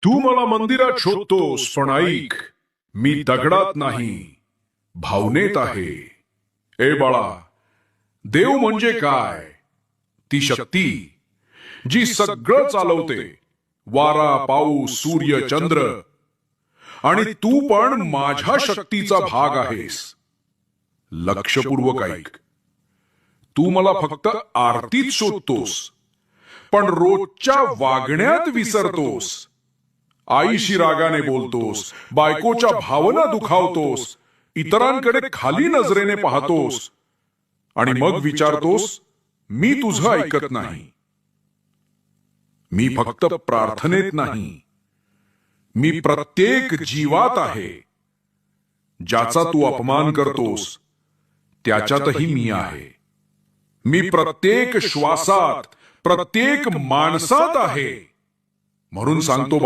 तू मला मंदिरात शोधतोस, पण ऐक, मी दगडात नाही, भावनेत आहे. ए बाळा, देव म्हणजे काय? ती शक्ती जी सगळं चालवते, वारा, पाऊस, सूर्य, चंद्र. आणि तू पण माझ्या शक्तीचा भाग आहेस. लक्षपूर्वक ऐक, तू मला फक्त आरतीत शोधतोस, पण रोजच्या वागण्यात विसरतोस. आईशी रागाने बोलतोस, बायकोच्या भावना दुखावतोस, इतरांकडे खाली नजरेने पाहतोस आणि मग विचारतोस, मी तुझं ऐकत नाही. मी फक्त प्रार्थनेत नाही, मी प्रत्येक जीवात आहे. ज्याचा तू अपमान करतोस त्याच्यातही मी आहे. मी प्रत्येक श्वासात, प्रत्येक माणसात आहे. म्हणून सांगतो